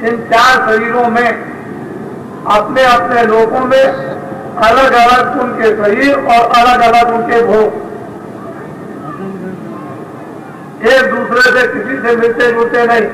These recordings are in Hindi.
इन 4 शरीरों में अपने अपने लोगों में अलग अलग उनके शरीर और अलग अलग उनके भोग, एक दूसरे से किसी से मिलते जुलते नहीं।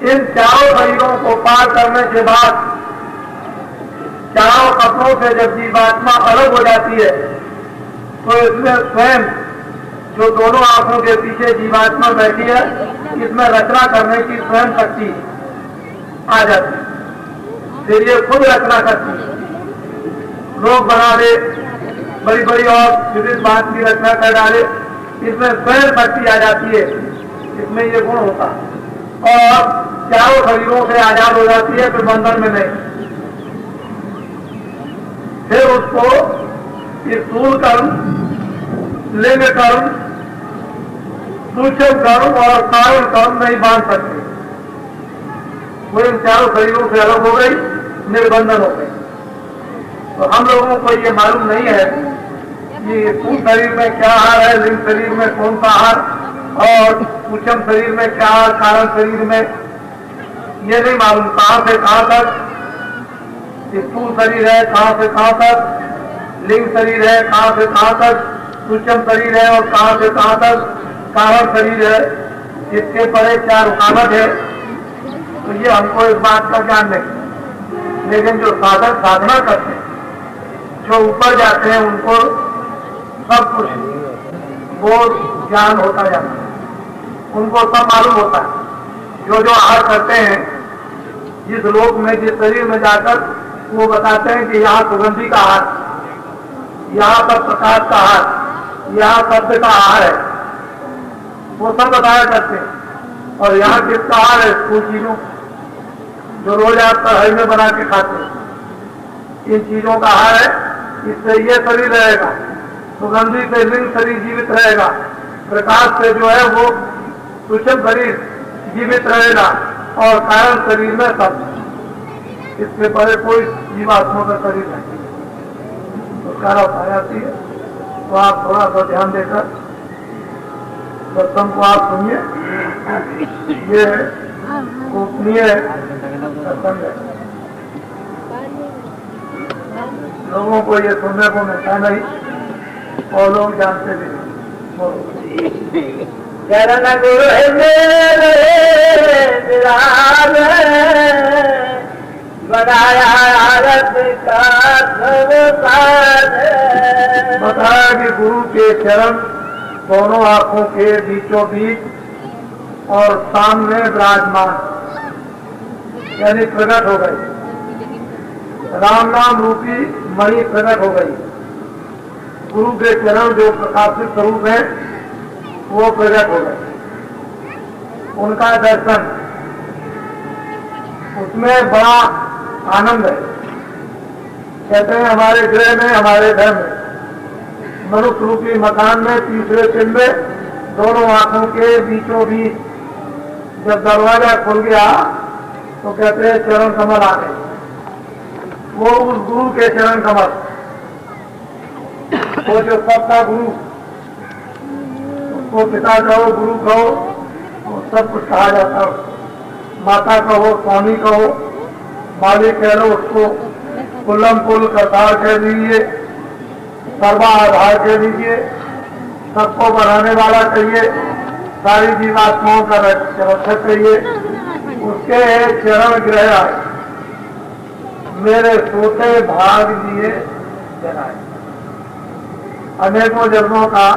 इन चारों शरीरों को पार करने के बाद चारों कपड़ों से जब जीवात्मा अलग हो जाती है तो इसमें स्वयं जो दोनों आंखों के पीछे जीवात्मा बैठी है, इसमें रचना करने की स्वयं शक्ति आ जाती है। फिर ये खुद रचना करती है, लोग बना दे, बड़ी बड़ी और विविध बात की रचना कर डाले, इसमें स्वयं शक्ति आ जाती है, इसमें ये गुण होता है और चारों शरीरों से आजाद हो जाती है, फिर बंधन में नहीं। फिर उसको स्थूल कर्म, लिंग कर्म, सूक्ष्म कर्म और कारण कर्म नहीं बांध सकते। वो इन चारों शरीरों से अलग हो गई, निर्बंधन हो गई। तो हम लोगों को ये मालूम नहीं है कि स्थूल शरीर में क्या आहार है, लिंग शरीर में कौन सा आहार और सूक्ष्म शरीर में क्या आहार, कारण शरीर में ये नहीं मालूम। कहां से कहां तक स्थूल शरीर है, कहां से कहां तक लिंग शरीर है, कहां से कहां तक सूक्ष्म शरीर है और कहां से कहां तक कारण शरीर है, इसके परे क्या रुकावट है, तो ये हमको इस बात का ज्ञान नहीं। लेकिन जो साधक साधना करते हैं, जो ऊपर जाते हैं, उनको सब कुछ वो ज्ञान होता जाता है, उनको सब मालूम होता है। जो जो आहार करते हैं, जिस लोक में, जिस शरीर में जाकर वो बताते हैं कि यहाँ सुगंधी का आहार, यहाँ पर प्रकाश का आहार, यहाँ शब्द का आहार है, वो सब बताया करते हैं। और यहाँ किसका आहार है? स्कूल चीजों जो रोज आप कढ़ाई में बना के खाते हैं, इन चीजों का आहार है। इससे ये शरीर रहेगा, सुगंधी से लिंग शरीर जीवित रहेगा, प्रकाश से जो है वो सूक्ष्म शरीर जीवित रहेगा और कारण शरीर में सब। इसके परे कोई जीवात्मा का शरीर नहीं। तो कारण आती है, तो आप थोड़ा सा ध्यान देकर सत्संग को आप सुनिए। ये गोपनीय सत्संग है, लोगों को ये सुनने को मिलता नहीं और लोग जानते भी नहीं। चरण गुरु मेरे विराज बनाया आरत का बताया कि गुरु के चरण दोनों आंखों के बीचों बीच और सामने विराजमान, यानी प्रकट हो गई। राम नाम रूपी मणि प्रकट हो गई। गुरु के चरण जो प्रकाशित स्वरूप है वो प्रकट हो गए। उनका दर्शन, उसमें बड़ा आनंद है। कहते हैं हमारे गृह में, हमारे घर में, मनुष्य रूपी मकान में, तीसरे दिन में, दोनों आंखों के बीचों बीच जब दरवाजा खुल गया तो कहते हैं चरण कमल आ गए। वो उस गुरु के चरण कमल, वो जो सबका गुरु, उसको पिता कहो, गुरु कहो, वो सब कुछ कहा जाता है। माता कहो, स्वामी कहो, मालिक कह लो, उसको कुल्लम कुल करतार कह दीजिए, सर्वा आधार कह दीजिए, सबको बनाने वाला कहिए, सारी जीवात्माओं का रक्षक कहिए। उसके चरण ग्रह आए, मेरे सोते भाग दिए जनाए। अनेकों जन्मों का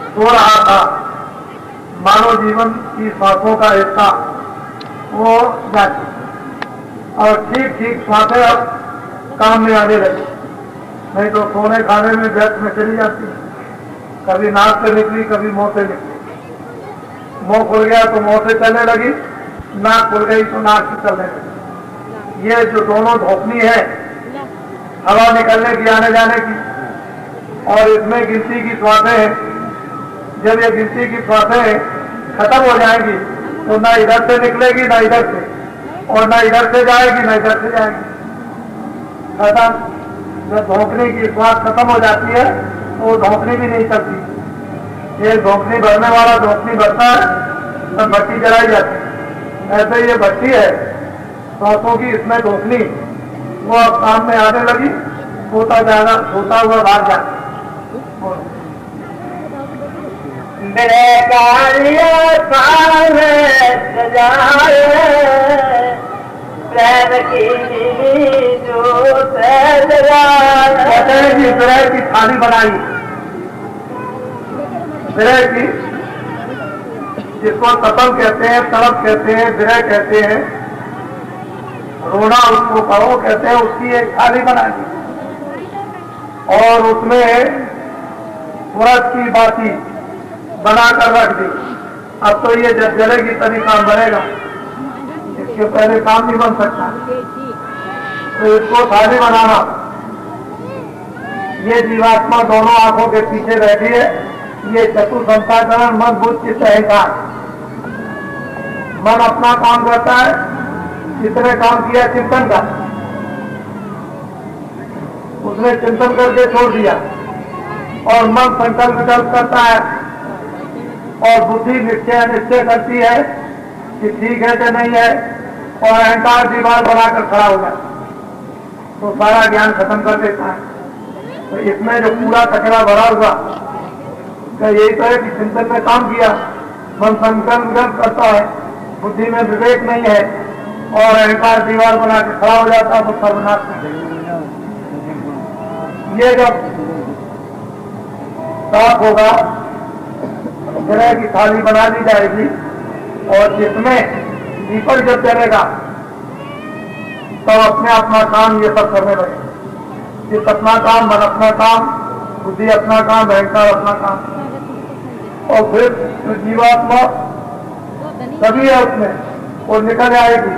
सो रहा था, मानव जीवन की सांसों का हिस्सा वो जाती और ठीक ठीक सांसें अब काम में आने लगी। नहीं तो सोने खाने में व्यर्थ में चली जाती, कभी नाक से निकली, कभी मुंह से निकली। मुंह खुल गया तो मुंह से चलने लगी, नाक खुल गई तो नाक से चलने लगी। ये जो दोनों धोपनी है हवा निकलने की, आने जाने की, और इसमें गिनती की श्वासें हैं। जब ये गिनती की श्वासें खत्म हो जाएंगी तो ना इधर से निकलेगी ना इधर से, और ना इधर से जाएगी ना इधर से जाएगी, खत्म। जब धोखने की श्वास खत्म हो जाती है तो वो धोखनी भी नहीं चलती। ये धोखनी भरने वाला धोखनी भरता है, तब भट्टी जलाई जाती है। ऐसे ये भट्टी है सांसों की, इसमें धोखनी वो अब काम में आने लगी, होता जाना होता हुआ बाहर जा मेरे गालिया सामने सजाए प्रेम की जो कहते हैं कि विरह की थाली बनाई, विरह की, जिसको तपन कहते हैं, तड़प कहते हैं, विरह कहते हैं, रोना उसको कहो कहते हैं, उसकी एक थाली बनाई और उसमें पुरस की बाती बनाकर रख दी। अब तो ये जब जलेगी तभी काम बनेगा, इसके पहले काम नहीं बन सकता। तो इसको थाली बनाना, ये जीवात्मा दोनों आंखों के पीछे बैठी है, ये चतुर्संताकरण मन बुद्ध चित्त अहंकार। मन अपना काम करता है, जितने काम किया चिंतन का, उसने चिंतन करके छोड़ दिया, और मन संकल्प विकल्प करता है और बुद्धि निश्चय करती है कि ठीक है कि नहीं है, और अहंकार दीवार बनाकर खड़ा हो जाता, तो सारा ज्ञान खत्म कर देता है। तो इसमें जो पूरा कचरा भरा हुआ का यही तो है कि चिंतन में काम किया, मन संकल्प विकल्प करता है, बुद्धि में विवेक नहीं है और अहंकार दीवार बना के खड़ा हो जाता है, तो सर्वनाश में। ये जब साफ होगा, विरह की थाली बना दी जाएगी और जिसमें दीपक जब जलेगा तब अपने अपना काम ये सब करने लगे। ये अपना काम, मन अपना काम, बुद्धि अपना काम, अहंकार अपना काम, और फिर जीवात्मा सभी है उसमें, वो निकल आएगी,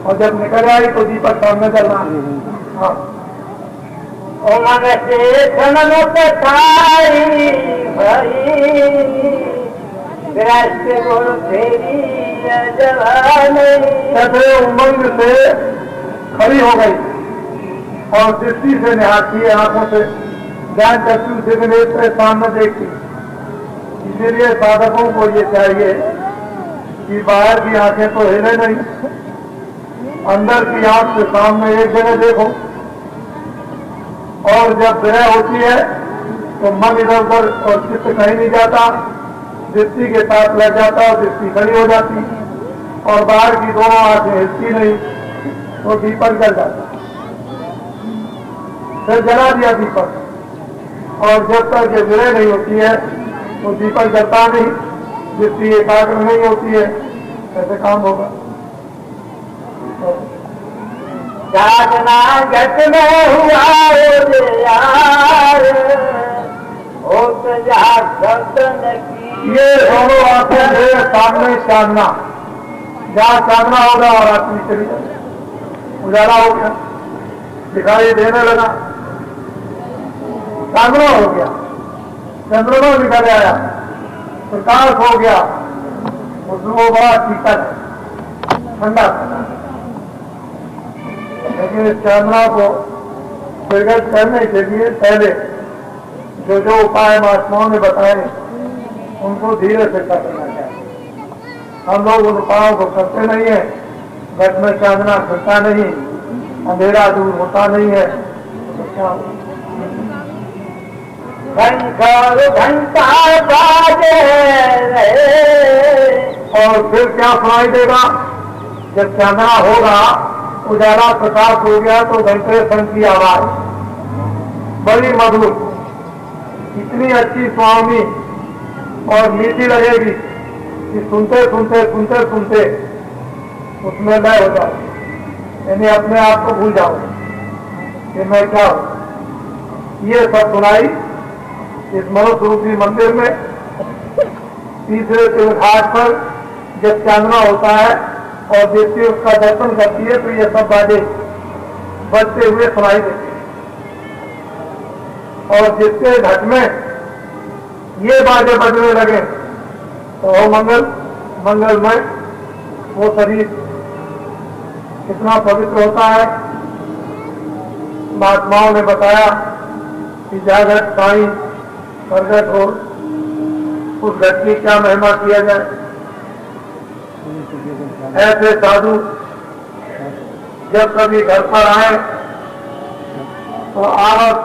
और जब निकल आएगी तो दीपक सामने चलना। हाँ, ओ मन से सनमत खाई भरी राष्ट्र गुरु फेरी जवानी। कहते उमंग से खड़ी हो गई और दृष्टि से निहारती है, आंखों से ज्ञान चक्षु से नेत्र सामने देखती। इसीलिए साधकों को ये चाहिए कि बाहर की आंखें तो हिले नहीं, अंदर की आंख से सामने एक जगह देखो, और जब विरह होती है तो मन इधर उधर और चित्त कहीं नहीं जाता, दृष्टि के साथ लग जाता और दृष्टि खड़ी हो जाती, और बाहर की दोनों आंखें हिलती नहीं, तो दीपक जल जाता। फिर जला दिया दीपक, और जब तक ये विरह नहीं होती है तो दीपक जलता नहीं, दृष्टि एकाग्र नहीं होती है, कैसे काम होगा। साधना घट में हुआ यार, हो तो जा सदन की। ये दोनों आंखें मेरे सामने साधना, जहाँ साधना होगा और आदमी चली जाए, उजाला हो गया, दिखाई देने लगा, साधना हो गया, चंद्रमा निकल आया, प्रकाश हो गया, उसमें वो बड़ा शीतल ठंडा। लेकिन इस चंद्रमा को निर्गत करने के लिए पहले जो जो उपाय महात्माओं ने बताए उनको धीरे से करना चाहिए। हम लोग उन उपायों को करते नहीं है, घट में चांदना खुलता नहीं, अंधेरा दूर होता नहीं है, तो क्या घंटा बाजे रहे। और फिर क्या सुनाई देगा जब चांदना होगा, उजाला प्रकाश हो गया, तो घंटे संग की आवाज बड़ी मधुर, इतनी अच्छी स्वामी और मीठी लगेगी कि सुनते सुनते सुनते सुनते उसमें लय हो जाओ, यानी अपने आप को भूल जाओ कि मैं क्या हूं। ये सब सुनाई इस मनुष्य रूपी मंदिर में तीसरे घाट पर जब चांदना होता है और दृष्टि उसका दर्शन करती है, तो ये सब बातें बजते हुए सुनाई देती है। और जिसके घट में ये बातें बजने लगे तो मंगलमय वो शरीर कितना पवित्र होता है। महात्माओं ने बताया कि जागृत साई प्रगट हो, उस घट की क्या महिमा किया जाए। ऐसे साधु जब कभी घर पर आए तो आवाज